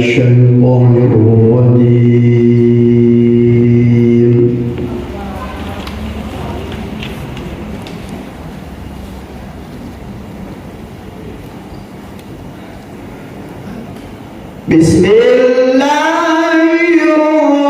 الشيطان الرجيم بسم الله الرحمن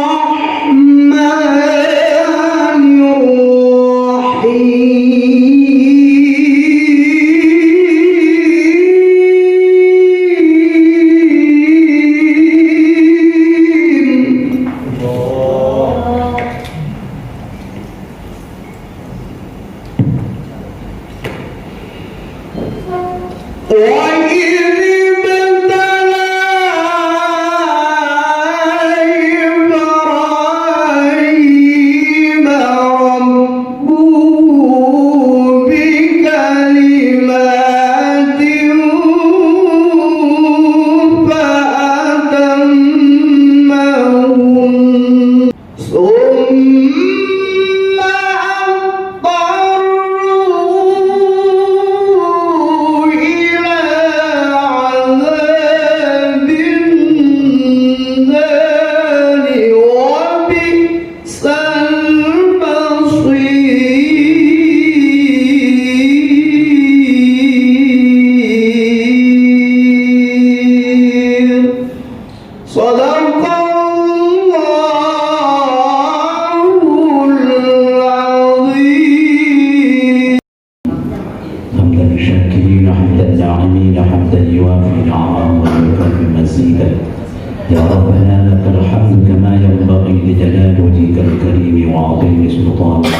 يا ربنا لك الحمد كما ينبغي لجلال وجهك الكريم وعظيم سلطانك.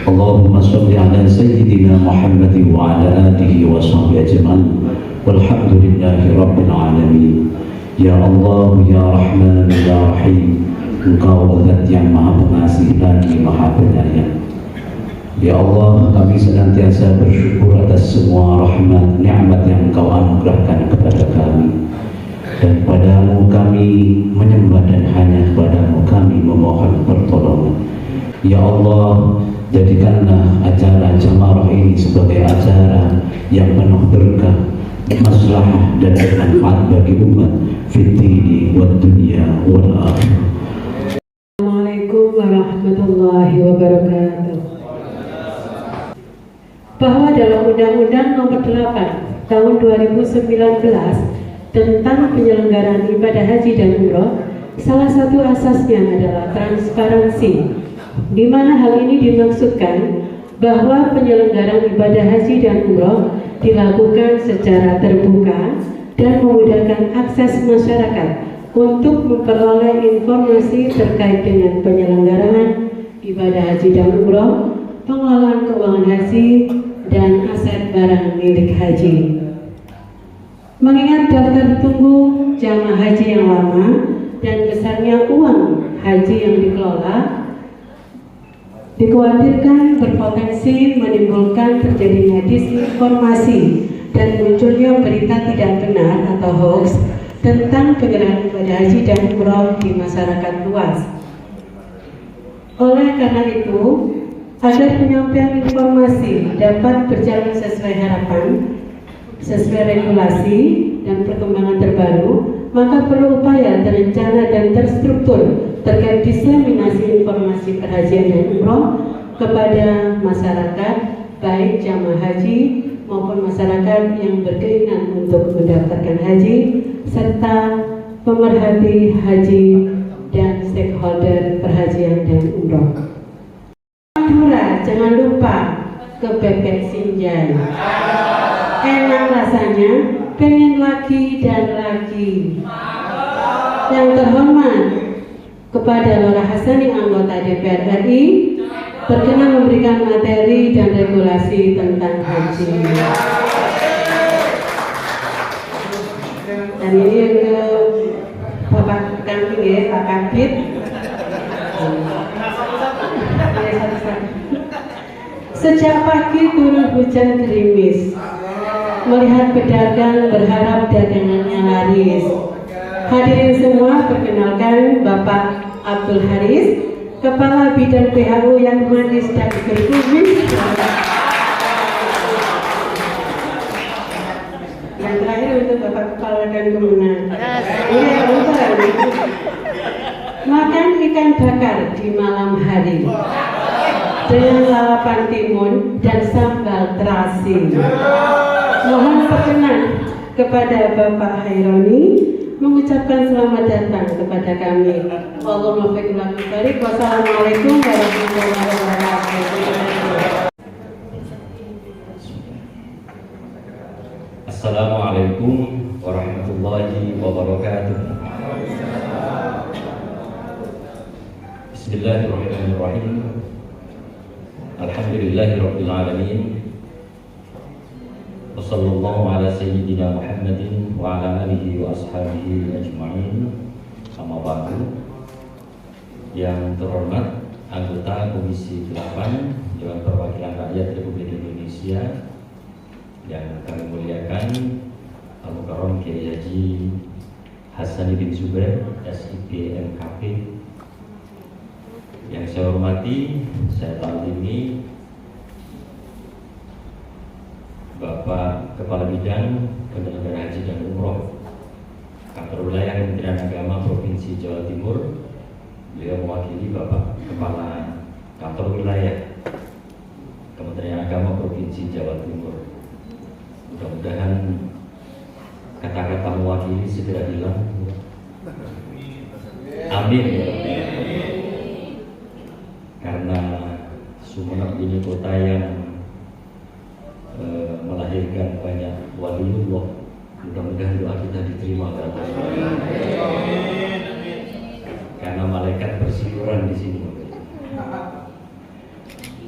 اللهم صل على سيدنا محمد وعلى آله وصحبه أجمعين والحمد لله رب العالمين. Ya Allah, Ya Rahman, Ya Rahim, Engkau Zat yang Maha Pengasih lagi Maha Penyayang. Ya Allah, kami senantiasa bersyukur atas semua rahmat, nikmat yang Engkau anugerahkan kepada kami. Dan padamu kami menyembah dan hanya kepadamu kami memohon pertolongan. Ya Allah, jadikanlah acara Jamarah ini sebagai acara yang penuh berkah, maslahah dan bermanfaat bagi umat fitini wa dunya wal akhirah. Assalamualaikum warahmatullahi wabarakatuh. Bahwa dalam Undang-Undang Nomor 8 Tahun 2019 tentang penyelenggaraan ibadah haji dan umroh, salah satu asasnya adalah transparansi, di mana hal ini dimaksudkan bahwa penyelenggaraan ibadah haji dan umroh dilakukan secara terbuka dan memudahkan akses masyarakat untuk memperoleh informasi terkait dengan penyelenggaraan ibadah haji dan umroh, pengelolaan keuangan haji, dan aset barang milik haji. Mengingat daftar tunggu jamaah haji yang lama dan besarnya uang haji yang dikelola, dikhawatirkan berpotensi menimbulkan terjadinya disinformasi dan munculnya berita tidak benar atau hoax tentang penyelenggaraan ibadah haji dan umroh di masyarakat luas. Oleh karena itu, agar penyampaian informasi dapat berjalan sesuai harapan, sesuai regulasi dan perkembangan terbaru, maka perlu upaya terencana dan terstruktur terkait diseminasi informasi perhajian dan umroh kepada masyarakat, baik jamaah haji maupun masyarakat yang berkeinginan untuk mendaftarkan haji, serta pemerhati haji dan stakeholder perhajian dan umroh. Madura, jangan lupa ke Bebek Sinjai. Enak rasanya, pengen lagi dan lagi. Yang terhormat, kepada Lora Hasani, anggota DPR RI, berkenan memberikan materi dan regulasi tentang haji. Dan ini ke Bapak Kamping ya, Pak Kabit. Sejak pagi turun hujan gerimis, melihat pedagang berharap dagangannya laris. Hadirin semua, perkenalkan Bapak Abdul Haris, Kepala Bidang PHU yang manis dan berkumis. Yang terakhir untuk Bapak Kepala dan Kemenang. Iya, betul. Makan ikan bakar di malam hari dengan lalapan timun dan sambal terasi. Mohon perkenan kepada Bapak Haironi mengucapkan selamat datang kepada kami. Wassalamualaikum warahmatullahi wabarakatuh. Assalamualaikum warahmatullahi wabarakatuh. Bismillahirrahmanirrahim. Alhamdulillahirabbil alamin. Wassallallahu ala sayyidina Muhammadin wa ala alihi wa ashabihi ajma'in. Amma ba'du. Yang terhormat anggota Komisi 8 Dewan Perwakilan Rakyat Republik Indonesia yang kami muliakan, Al-Mukarram Kiai Haji Hasanuddin Zubair, SIP MKP. Yang saya hormati, saya taklimi Bapak Kepala Bidang Penyelenggara Haji dan Umroh Kantor Wilayah Kementerian Agama Provinsi Jawa Timur. Beliau mewakili Bapak Kepala Kantor Wilayah Kementerian Agama Provinsi Jawa Timur. Mudah-mudahan kata-kata mewakili segera hilang. Amin. Karena Sumeneb ini kota yang melahirkan banyak waliullah. Mudah-mudahan doa kita diterima oleh Allah. Karena malaikat berseliweran di sini.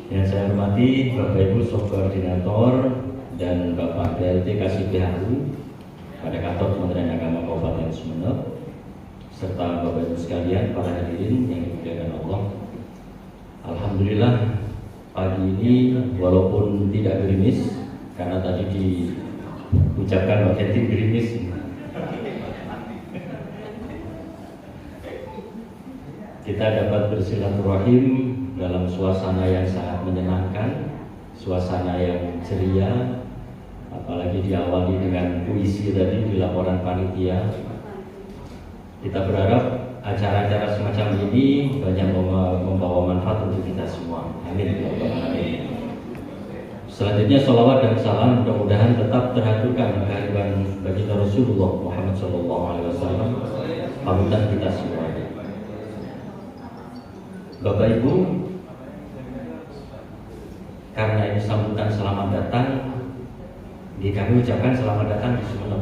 Yang saya hormati Bapak Ibu Subkoordinator dan Bapak PLT KSIPHU pada kantor Kementerian Agama Kabupaten Sumeneb, serta Bapak Ibu sekalian para hadirin yang dimuliakan Allah. Alhamdulillah pagi ini walaupun tidak gerimis, karena tadi diucapkan pakai tim gerimis, kita dapat bersilaturahim dalam suasana yang sangat menyenangkan, suasana yang ceria, apalagi diawali dengan puisi tadi di laporan panitia. Kita berharap acara-acara semacam ini banyak membawa manfaat untuk kita semua. Amin. Selanjutnya sholawat dan salam mudah-mudahan tetap terhaturkan kehadiran baginda Rasulullah Muhammad SAW, panutan kita semua. Bapak Ibu, karena ini sambutan selamat datang, kami ucapkan selamat datang di Sumeneb.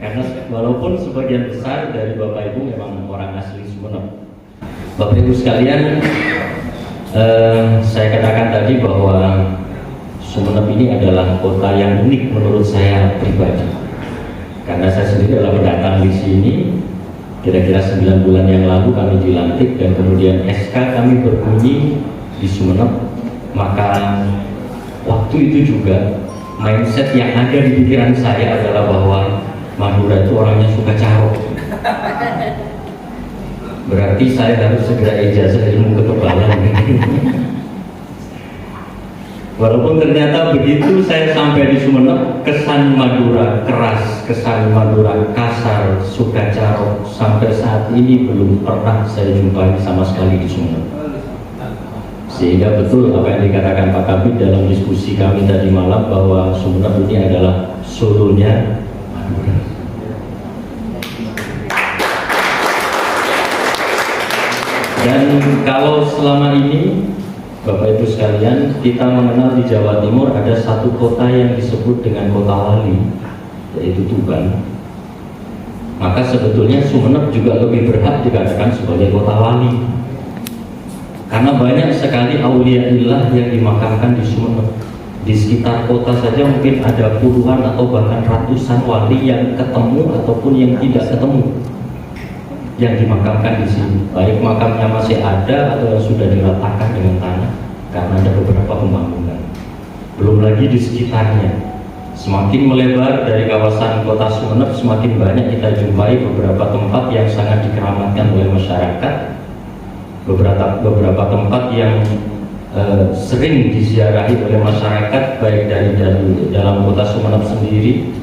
Karena walaupun sebagian besar dari Bapak Ibu memang orang asli Sumeneb. Bapak Ibu sekalian, saya katakan tadi bahwa Sumeneb ini adalah kota yang unik menurut saya pribadi. Karena saya sendiri adalah pendatang di sini. Kira-kira 9 bulan yang lalu kami dilantik dan kemudian SK kami berbunyi di Sumeneb. Maka waktu itu juga mindset yang ada di pikiran saya adalah bahwa Madura itu orangnya suka carok. Berarti saya harus segera ijazah ilmu kekebalan. Walaupun ternyata begitu saya sampai di Sumeneb, kesan Madura keras, kesan Madura kasar, suka carok, sampai saat ini belum pernah saya jumpai sama sekali di Sumeneb. Sehingga betul apa yang dikatakan Pak Kabid dalam diskusi kami tadi malam, bahwa Sumeneb ini adalah Solonya Madura. Dan kalau selama ini Bapak Ibu sekalian, kita mengenal di Jawa Timur ada satu kota yang disebut dengan kota wali, yaitu Tuban. Maka sebetulnya Sumeneb juga lebih berhak dikatakan sebagai kota wali, karena banyak sekali auliaillah yang dimakamkan di Sumeneb. Di sekitar kota saja mungkin ada puluhan atau bahkan ratusan wali yang ketemu ataupun yang tidak ketemu yang dimakamkan di sini, baik makamnya masih ada atau yang sudah diratakan dengan tanah karena ada beberapa pembangunan. Belum lagi di sekitarnya, semakin melebar dari kawasan kota Sumeneb, semakin banyak kita jumpai beberapa tempat yang sangat dikeramatkan oleh masyarakat, beberapa tempat yang sering diziarahi oleh masyarakat, baik dari dari dalam kota Sumeneb sendiri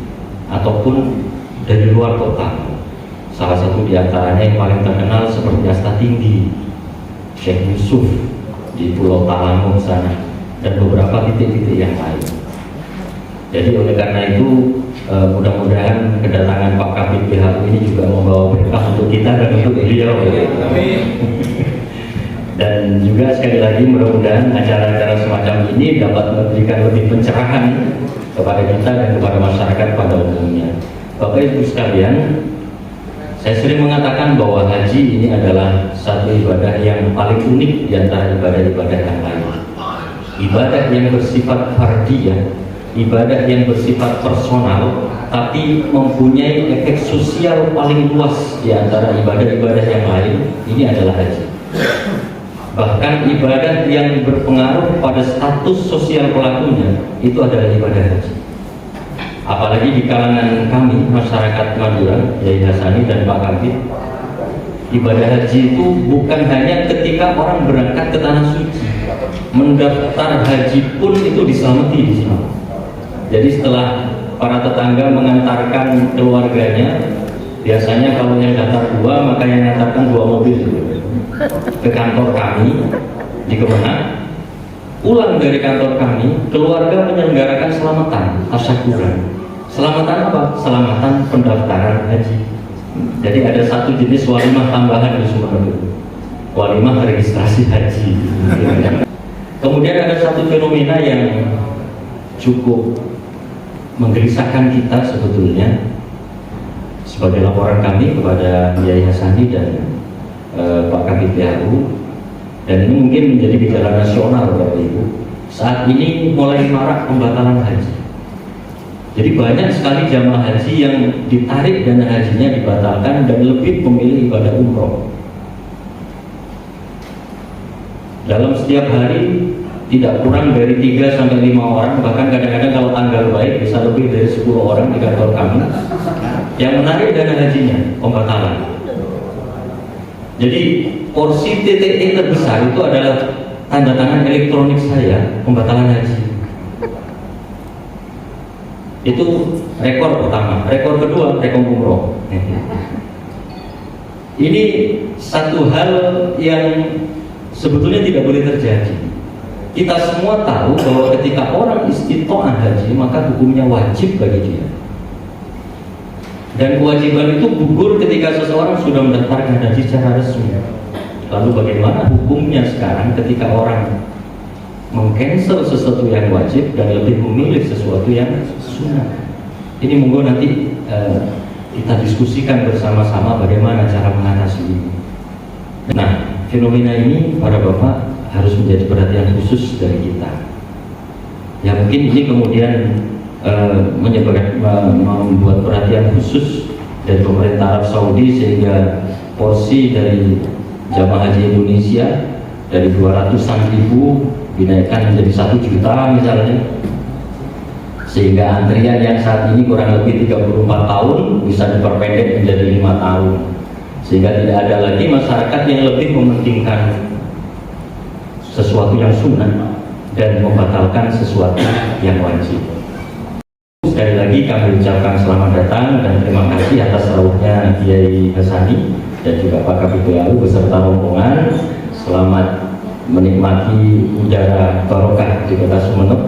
ataupun dari luar kota. Salah satu di antaranya yang paling terkenal seperti Asta Tinggi, Syekh Yusuf di Pulau Talango sana, dan beberapa titik-titik yang lain. Jadi oleh karena itu mudah-mudahan kedatangan Pak Kabid BHU ini juga membawa berkah untuk kita dan untuk beliau. Dan juga sekali lagi mudah-mudahan acara-acara semacam ini dapat memberikan lebih pencerahan kepada kita dan kepada masyarakat pada umumnya. Bapak Ibu sekalian, saya sering mengatakan bahwa haji ini adalah satu ibadah yang paling unik di antara ibadah-ibadah yang lain. Ibadah yang bersifat fardiyah, ibadah yang bersifat personal, tapi mempunyai efek sosial paling luas di antara ibadah-ibadah yang lain. Ini adalah haji. Bahkan ibadah yang berpengaruh pada status sosial pelakunya itu adalah ibadah haji. Apalagi di kalangan kami masyarakat Madura, Yai Hasani dan Pak Kabid, ibadah haji itu bukan hanya ketika orang berangkat ke tanah suci, mendaftar haji pun itu diselamati di sini. Jadi setelah para tetangga mengantarkan keluarganya, biasanya kalau yang daftar 2, maka yang mengantarkan 2 mobil ke kantor kami di Kemenang. Pulang dari kantor kami, keluarga menyelenggarakan selamatan, tasyakuran. Selamatan apa? Selamatan pendaftaran haji. Jadi ada satu jenis walimah tambahan di Sumeneb itu, walimah registrasi haji. Kemudian ada satu fenomena yang cukup menggelisahkan kita sebetulnya, sebagai laporan kami kepada Yai Hasani dan Pak Kabid BHU, dan ini mungkin menjadi gejala nasional Bapak Ibu. Saat ini mulai marak pembatalan haji. Jadi banyak sekali jamaah haji yang ditarik dana hajinya dibatalkan dan lebih memilih ibadah umroh. Dalam setiap hari tidak kurang dari 3 sampai 5 orang, bahkan kadang-kadang kalau tanggal baik bisa lebih dari 10 orang di kantor kami yang menarik dana hajinya, pembatalan. Jadi porsi TTE terbesar itu adalah tanda tangan elektronik saya, pembatalan haji. Itu rekor pertama. Rekor kedua, rekor umroh. Ini satu hal yang sebetulnya tidak boleh terjadi. Kita semua tahu bahwa ketika orang istitoah haji, maka hukumnya wajib bagi dia. Dan kewajiban itu gugur ketika seseorang sudah mendaftarkan haji secara resmi. Lalu bagaimana hukumnya sekarang ketika orang meng-cancel sesuatu yang wajib dan lebih memilih sesuatu yang sunnah? Ini monggo nanti kita diskusikan bersama-sama bagaimana cara mengatasi ini. Nah, fenomena ini para bapak harus menjadi perhatian khusus dari kita. Ya mungkin ini kemudian membuat perhatian khusus dari pemerintah Arab Saudi, sehingga porsi dari jamaah haji Indonesia dari 200-an ribu dinaikkan menjadi 1 juta misalnya, sehingga antrian yang saat ini kurang lebih 34 tahun bisa diperpendek menjadi 5 tahun, sehingga tidak ada lagi masyarakat yang lebih mementingkan sesuatu yang sunnah dan membatalkan sesuatu yang wajib. Sekali lagi kami ucapkan selamat datang dan terima kasih atas rawuhnya Kiai Hasani dan juga Pak Kabid BHU beserta rombongan. Selamat menikmati udara barokah di Kota Sumeneb.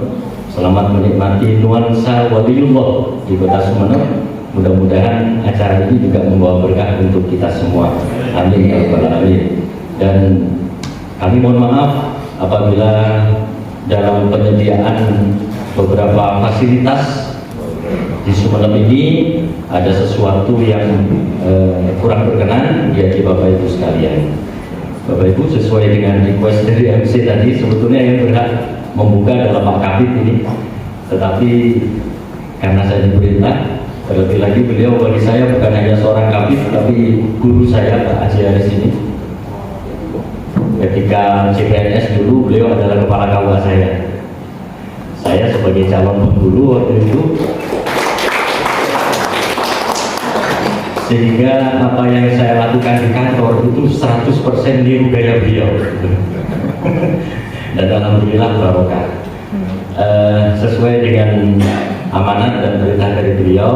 Selamat menikmati nuansa waliullah di Kota Sumeneb. Mudah-mudahan acara ini juga membawa berkah untuk kita semua. Amin ya rabbal alamin. Dan kami mohon maaf apabila dalam penyediaan beberapa fasilitas di Sumeneb ini ada sesuatu yang kurang berkenan di hati Bapak Ibu sekalian. Bapak Ibu, sesuai dengan request dari MC tadi, sebetulnya yang berhak membuka adalah Pak Kabid ini, tetapi karena saya diperintah, terlebih lagi beliau bagi saya bukan hanya seorang kabid, tapi guru saya Pak Haji Aris ini. Ketika CPNS dulu beliau adalah kepala KUA saya. Saya sebagai calon pengguru waktu itu, sehingga apa yang saya lakukan di kantor itu 100% niru gaya beliau. Dan alhamdulillah barokah. Sesuai dengan amanat dan perintah dari beliau,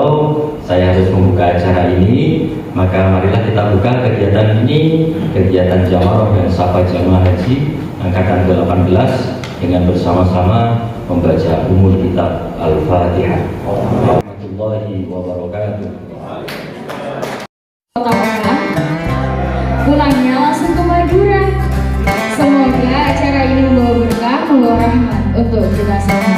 saya harus membuka acara ini. Maka marilah kita buka kegiatan ini, kegiatan Jamaah dan Sapa Jamaah Haji angkatan ke-18 dengan bersama-sama membaca umul kitab Al-Fatihah. Warahmatullahi wabarakatuh. Kota Mekah, pulangnya langsung ke Madura. Semoga acara ini membawa berkah, membawa rahmat untuk kita semua.